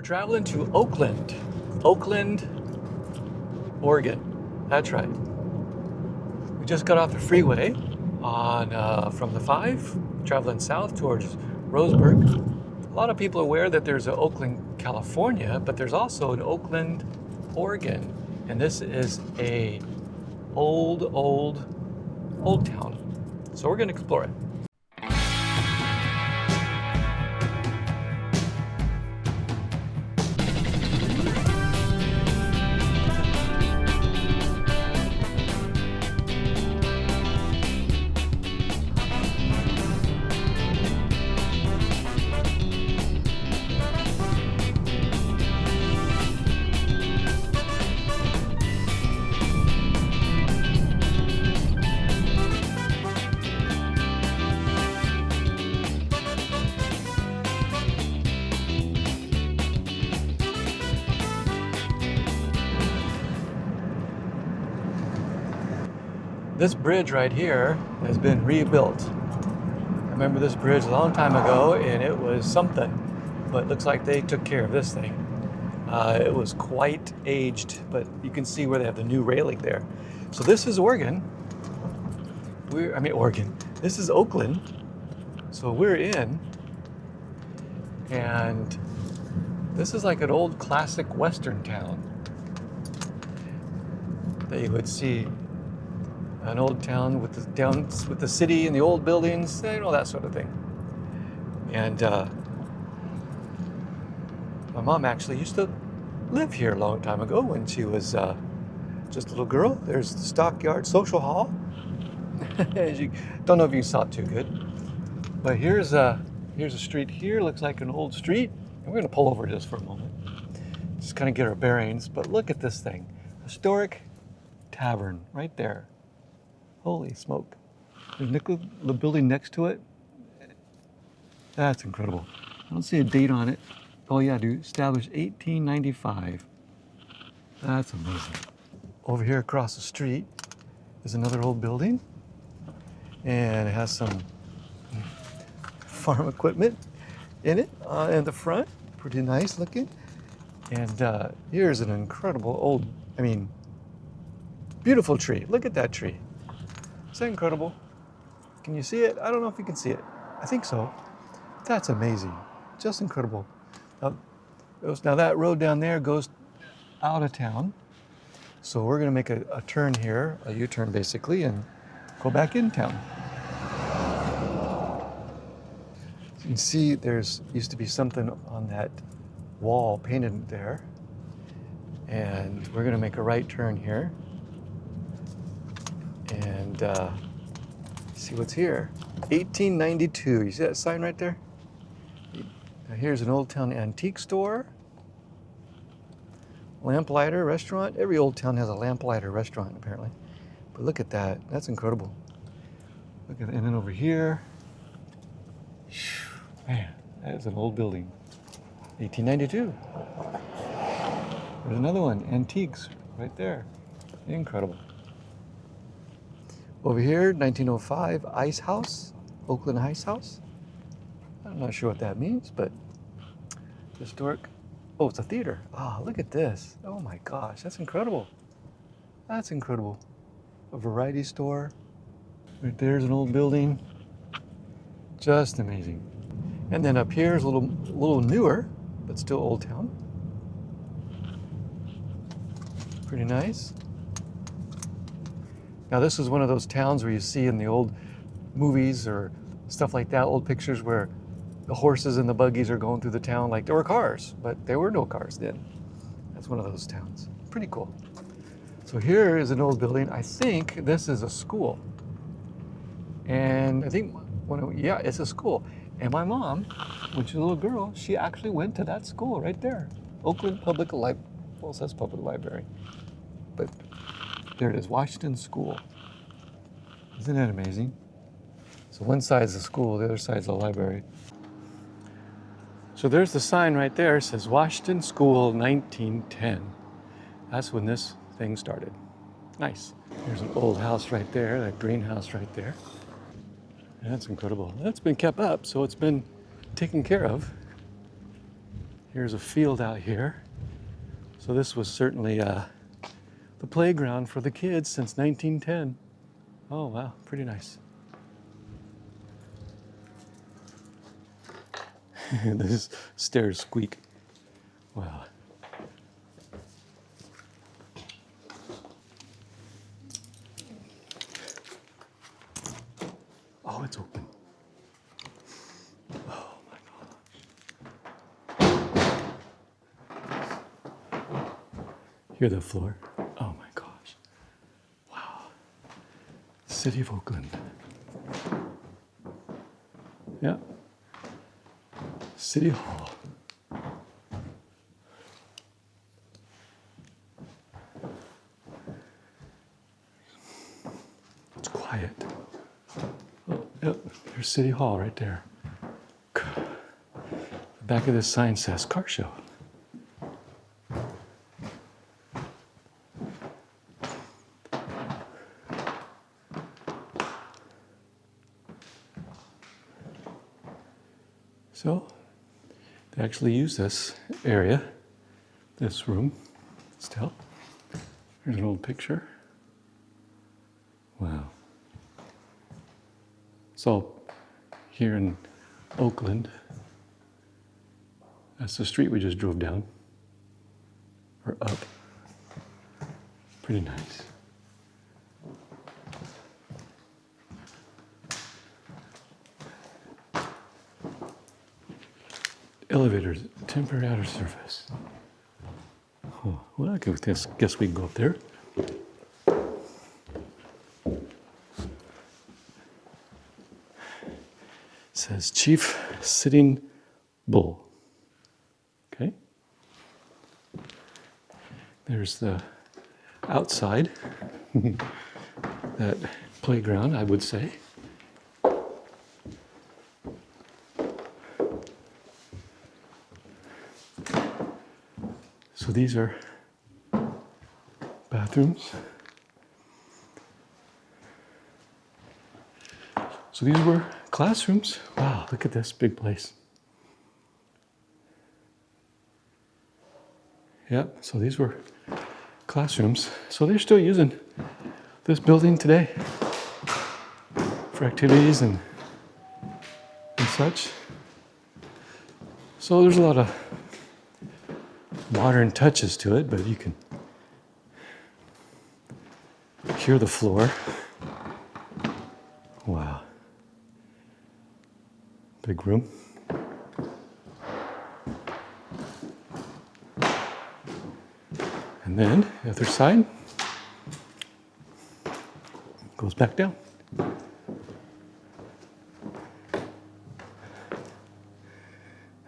We're traveling to Oakland, Oregon. That's right. We just got off the freeway from the 5, traveling south towards Roseburg. A lot of people are aware that there's an Oakland, California, but there's also an Oakland, Oregon. And this is a old town. So we're gonna explore it. This bridge right here has been rebuilt. I remember this bridge a long time ago and it was something, but it looks like they took care of this thing. It was quite aged, but you can see where they have the new railing there. So this is Oregon. Oregon. This is Oakland. So we're in, and this is like an old classic Western town that you would see. An old town with the city and the old buildings, and all that sort of thing. And my mom actually used to live here a long time ago when she was just a little girl. There's the Stockyard Social Hall. Don't know if you saw it too good, but here's a street here. Looks like an old street. And we're gonna pull over just for a moment, just kind of get our bearings. But look at this thing, historic tavern right there. Holy smoke. There's the building next to it. That's incredible. I don't see a date on it. Oh yeah, dude, established 1895. That's amazing. Over here across the street is another old building. And it has some farm equipment in it in the front. Pretty nice looking. And here's an incredible beautiful tree. Look at that tree. Is that incredible? Can you see it? I don't know if you can see it. I think so. That's amazing. Just incredible. Now that road down there goes out of town. So we're gonna make a turn here, a U-turn basically, and go back in town. You can see there's used to be something on that wall painted there. And we're gonna make a right turn here. And see what's here. 1892. You see that sign right there? Now here's an old town antique store. Lamplighter restaurant. Every old town has a lamplighter restaurant apparently. But look at that. That's incredible. Look at it. And then over here. Man, that is an old building. 1892. There's another one. Antiques right there. Incredible. Over here, 1905, Ice House, Oakland Ice House. I'm not sure what that means, but historic. Oh, it's a theater. Oh, look at this. Oh my gosh, that's incredible. That's incredible. A variety store. Right there's an old building. Just amazing. And then up here is a little newer, but still old town. Pretty nice. Now this is one of those towns where you see in the old movies or stuff like that, old pictures where the horses and the buggies are going through the town like there were cars, but there were no cars then. That's one of those towns. Pretty cool. So here is an old building. I think this is a school. And I think, yeah, it's a school. And my mom, when she was a little girl, she actually went to that school right there. Oakland Public Library. Well, it says Public Library. But there it is, Washington School. Isn't that amazing? So one side's the school, the other side's the library. So there's the sign right there. It says Washington School 1910. That's when this thing started. Nice. There's an old house right there, that greenhouse right there. That's incredible. That's been kept up, so it's been taken care of. Here's a field out here. So this was certainly the playground for the kids since 1910. Oh wow, pretty nice. This stairs squeak. Wow. Oh, it's open. Oh my gosh. Hear the floor? Oh my gosh. Wow. City of Oakland. Yeah. City Hall. It's quiet. Oh, yep, there's City Hall right there. The back of this sign says car show. So, they actually use this area, this room, still. Here's an old picture. Wow. So, here in Oakland, that's the street we just drove down, or up. Pretty nice. Elevators, temporary out of service. Oh, well, I guess we can go up there. It says Chief Sitting Bull. Okay. There's the outside, that playground, I would say. So these are bathrooms. So these were classrooms. Wow, look at this big place. Yep, so these were classrooms. So they're still using this building today for activities and such. So there's a lot of modern touches to it, but you can hear the floor. Wow. Big room. And then the other side goes back down.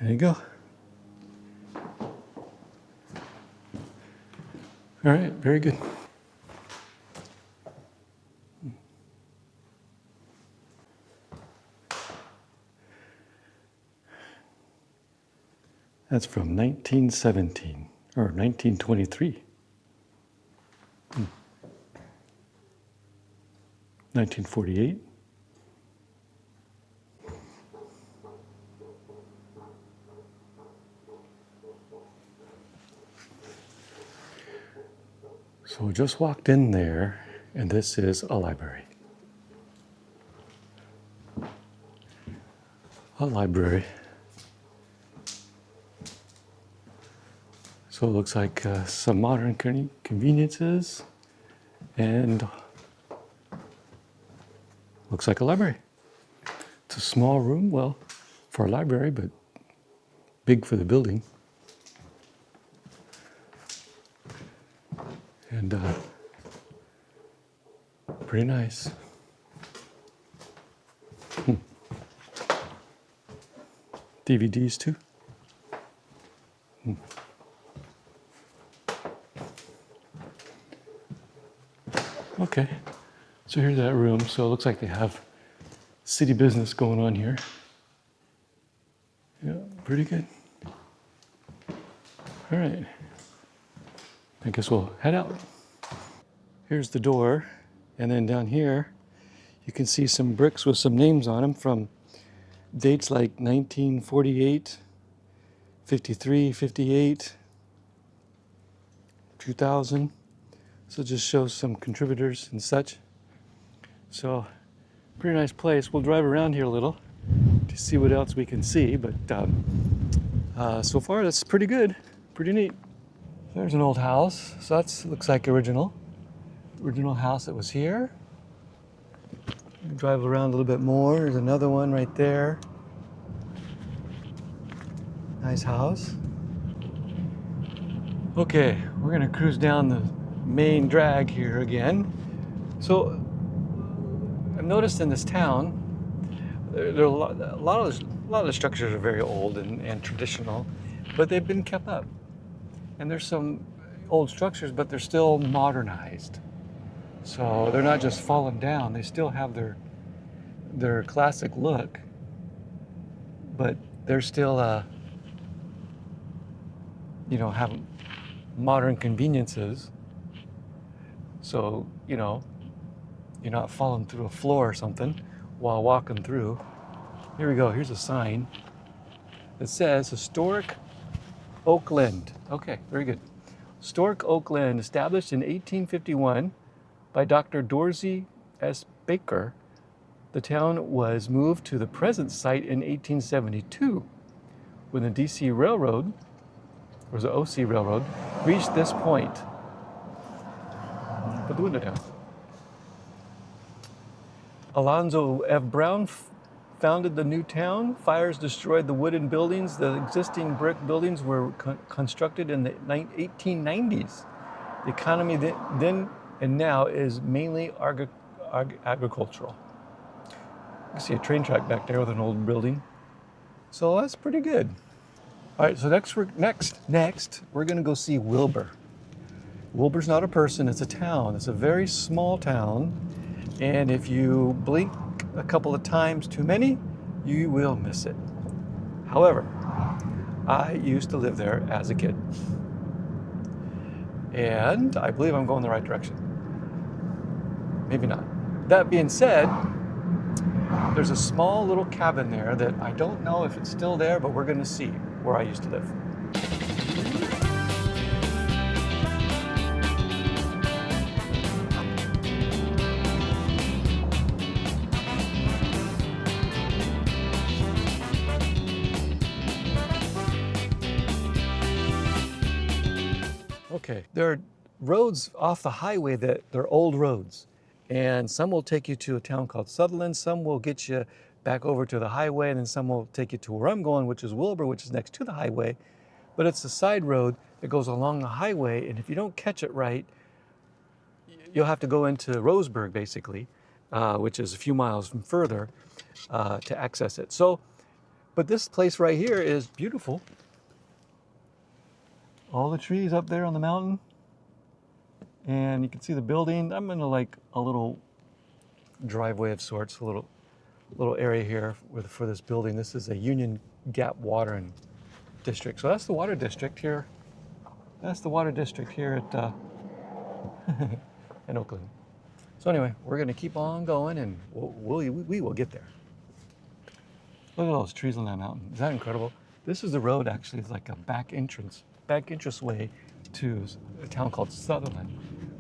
There you go. All right, very good. That's from 1917 or 1923. 1948. So we just walked in there, and this is a library. A library. So it looks like some modern conveniences, and looks like a library. It's a small room, well, for a library, but big for the building. And pretty nice. DVDs too. Okay, so here's that room. So it looks like they have city business going on here. Yeah, pretty good. All right, I guess we'll head out. Here's the door, and then down here, you can see some bricks with some names on them from dates like 1948, 53, 58, 2000. So it just shows some contributors and such. So pretty nice place. We'll drive around here a little to see what else we can see, but so far that's pretty good, pretty neat. There's an old house, so that looks like original house that was here. Drive around a little bit more. There's another one right there. Nice house. Okay, we're gonna cruise down the main drag here again. So I've noticed in this town, there are a lot of the structures are very old and traditional, but they've been kept up. And there's some old structures, but they're still modernized. So they're not just fallen down, they still have their classic look, but they're still, have modern conveniences. So, you're not falling through a floor or something while walking through. Here we go, here's a sign that says Historic Oakland. Okay, very good. Historic Oakland, established in 1851 by Dr. Dorsey S. Baker. The town was moved to the present site in 1872 when the DC Railroad, or the OC Railroad, reached this point. Put the window down. Alonzo F. Brown founded the new town. Fires destroyed the wooden buildings. The existing brick buildings were constructed in the 1890s. The economy then and now is mainly agricultural. You see a train track back there with an old building. So that's pretty good. All right, so next we're gonna go see Wilbur. Wilbur's not a person, it's a town. It's a very small town. And if you blink a couple of times too many, you will miss it. However, I used to live there as a kid. And I believe I'm going the right direction. Maybe not. That being said, there's a small little cabin there that I don't know if it's still there, but we're gonna see where I used to live. Okay, there are roads off the highway that they're old roads, and some will take you to a town called Sutherland, some will get you back over to the highway, and then some will take you to where I'm going, which is Wilbur, which is next to the highway. But it's a side road that goes along the highway, and if you don't catch it right, you'll have to go into Roseburg, basically, which is a few miles from further to access it. So, but this place right here is beautiful. All the trees up there on the mountain, and you can see the building. I'm in like a little driveway of sorts, a little area here for this building. This is a Union Gap Watering District. So that's the water district here. That's the water district here at in Oakland. So anyway, we're gonna keep on going, and we will get there. Look at all those trees on that mountain. Is that incredible? This is the road, actually. It's like a back entrance way to a town called Sutherland,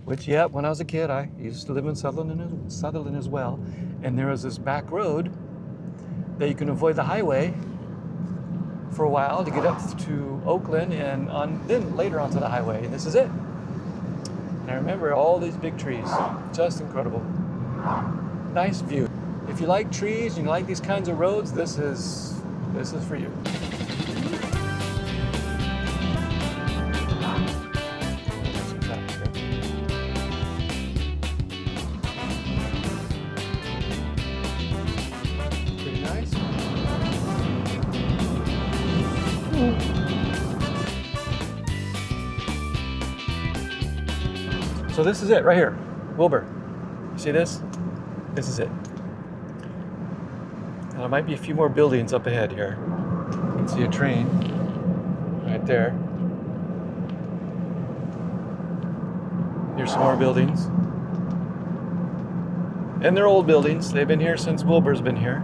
which, yeah, when I was a kid, I used to live in Sutherland as well. And there was this back road that you can avoid the highway for a while to get up to Oakland, and then later onto the highway. And this is it. And I remember all these big trees, just incredible. Nice view. If you like trees and you like these kinds of roads, this is for you. So this is it right here, Wilbur. You see this? This is it. And there might be a few more buildings up ahead here. You can see a train right there. Here's some more buildings. And they're old buildings. They've been here since Wilbur's been here.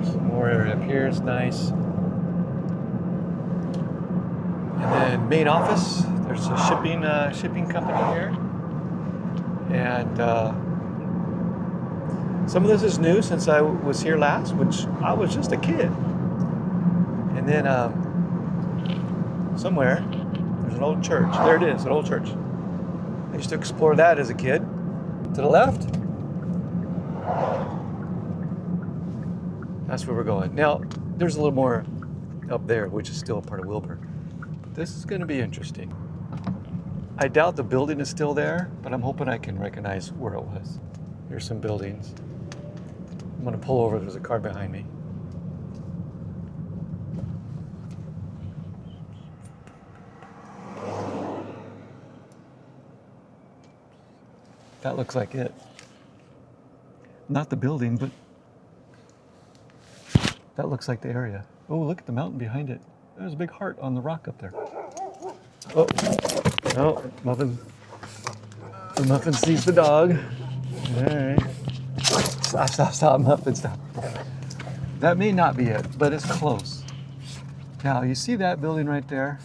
Some more area up here is nice. And then main office, there's a shipping company here. And some of this is new since I was here last, which I was just a kid. And then somewhere, there's an old church. There it is, an old church. I used to explore that as a kid. To the left, that's where we're going. Now, there's a little more up there, which is still a part of Wilbur. But this is going to be interesting. I doubt the building is still there, but I'm hoping I can recognize where it was. Here's some buildings. I'm going to pull over. There's a car behind me. That looks like it. Not the building, but that looks like the area. Oh, look at the mountain behind it. There's a big heart on the rock up there. Oh, no, Muffin. The Muffin sees the dog. All right. Stop, Muffin, stop. That may not be it, but it's close. Now, you see that building right there?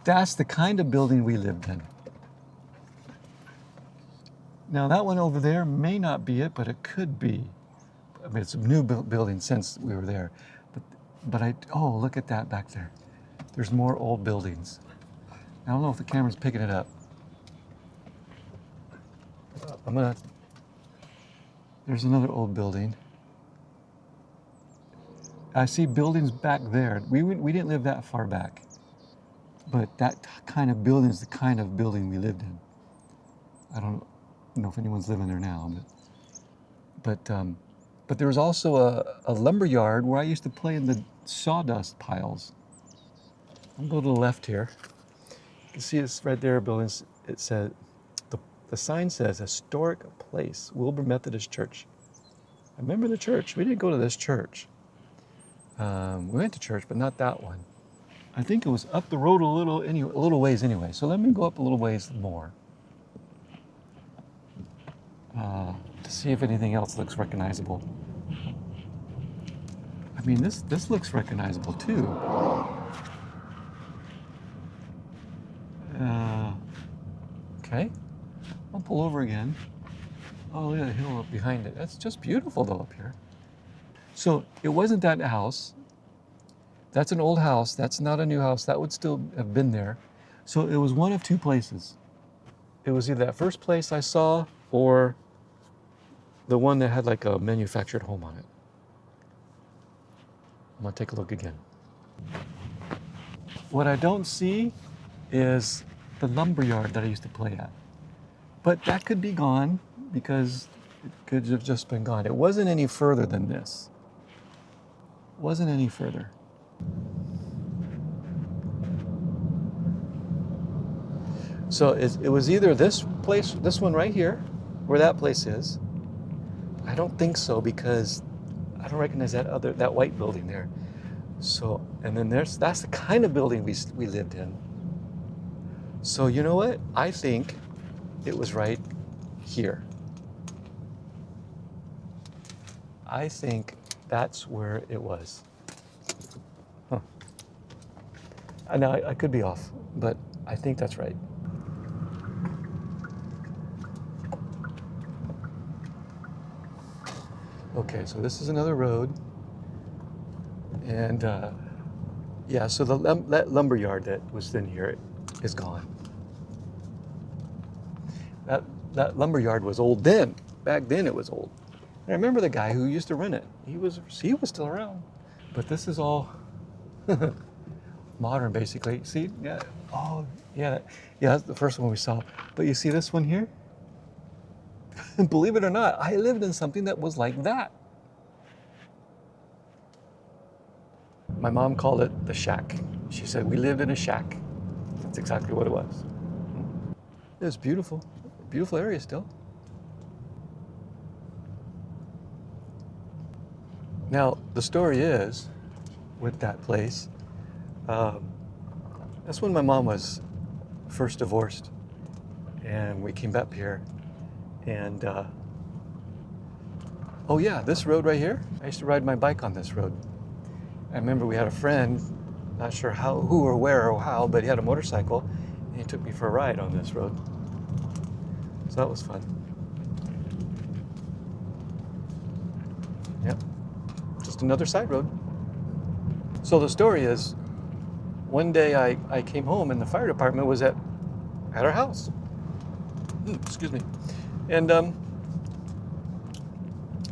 That's the kind of building we lived in. Now that one over there may not be it, but it could be. I mean, it's a new building since we were there. Oh, look at that back there. There's more old buildings. I don't know if the camera's picking it up. There's another old building. I see buildings back there. We didn't live that far back. But that kind of building is the kind of building we lived in. I don't know if anyone's living there now, but there was also a lumber yard where I used to play in the sawdust piles. I'll go to the left here. You can see it's right there, buildings. It says, the sign says Historic Place, Wilbur Methodist Church. I remember the church. We didn't go to this church. We went to church, but not that one. I think it was up the road a little ways anyway. So let me go up a little ways more to see if anything else looks recognizable. I mean, this looks recognizable too. Okay, I'll pull over again. Oh, look at the hill up behind it. That's just beautiful though up here. So it wasn't that house. That's an old house. That's not a new house. That would still have been there. So it was one of two places. It was either that first place I saw or the one that had like a manufactured home on it. I'm gonna take a look again. What I don't see is the lumber yard that I used to play at. But that could be gone because it could have just been gone. It wasn't any further than this. It wasn't any further. So it was either this place, this one right here, where that place is. I don't think so because I don't recognize that white building there. So, and then that's the kind of building we lived in. So you know what? I think it was right here. I think that's where it was. Huh. Now I could be off, but I think that's right. Okay, so this is another road. And yeah, so that lumber yard that was in here is gone. That lumber yard was old then. Back then it was old. And I remember the guy who used to run it. He was still around. But this is all modern, basically. See, yeah, oh, yeah, that's the first one we saw. But you see this one here? Believe it or not, I lived in something that was like that. My mom called it the shack. She said, we lived in a shack. That's exactly what it was. It was beautiful. Beautiful area still. Now, the story is, with that place, that's when my mom was first divorced. And we came back here. And Oh yeah, this road right here. I used to ride my bike on this road. I remember we had a friend, not sure how, who or where or how, but he had a motorcycle and he took me for a ride on this road. So that was fun. Yep, just another side road. So the story is, one day I came home and the fire department was at our house. Excuse me. And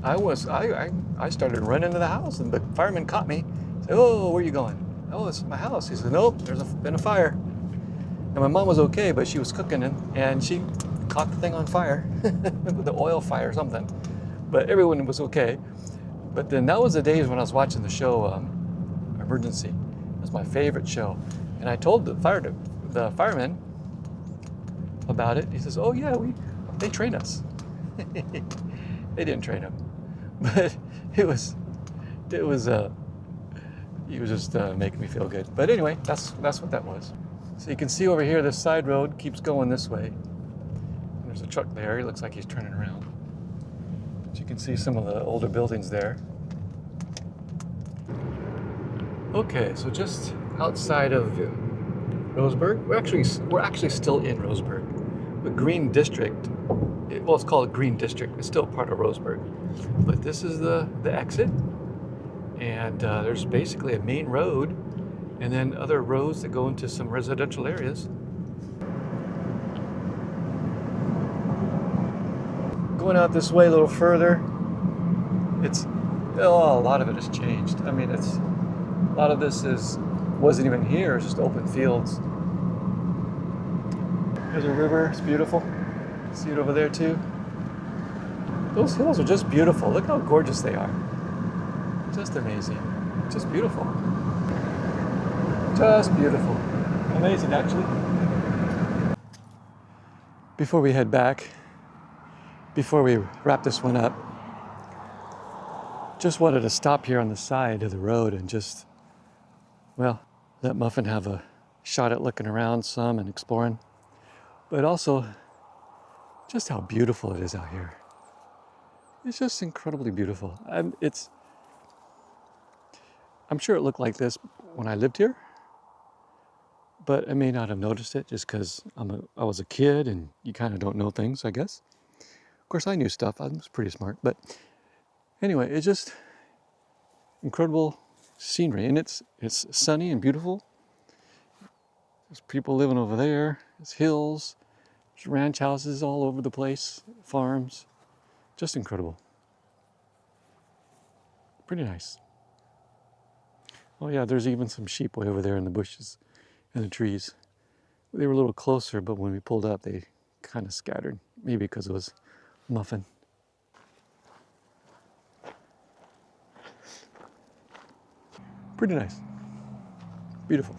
I started running to the house and the fireman caught me. Said, "Oh, where are you going?" "Oh, it's my house." He said, "Nope, there's been a fire." And my mom was okay, but she was cooking and she caught the thing on fire, with the oil fire or something. But everyone was okay. But then that was the days when I was watching the show Emergency. It was my favorite show. And I told the fireman about it. He says, "Oh yeah, they train us." They didn't train him, but he was just making me feel good. But anyway, that's what that was. So you can see over here, this side road keeps going this way. And there's a truck there. He looks like he's turning around. But you can see some of the older buildings there. Okay, so just outside of Roseburg, we're actually still in Roseburg. The Green District, well, it's called Green District. It's still part of Roseburg. But this is the exit. And there's basically a main road and then other roads that go into some residential areas. Going out this way a little further, a lot of it has changed. I mean, a lot of this wasn't even here, it's just open fields. There's a river, it's beautiful. See it over there too? Those hills are just beautiful. Look how gorgeous they are. Just amazing. Just beautiful. Just beautiful. Amazing, actually. Before we head back, before we wrap this one up, just wanted to stop here on the side of the road and just, well, let Muffin have a shot at looking around some and exploring, but also just how beautiful it is out here. It's just incredibly beautiful. I'm sure it looked like this when I lived here, but I may not have noticed it just because I was a kid and you kind of don't know things, I guess. Of course, I knew stuff. I was pretty smart, but anyway, it's just incredible scenery, and it's sunny and beautiful. There's people living over there. There's hills. There's ranch houses all over the place, farms. Just incredible. Pretty nice. Oh yeah, there's even some sheep way over there in the bushes and the trees. They were a little closer, but when we pulled up, they kind of scattered. Maybe because it was Muffin. Pretty nice. Beautiful.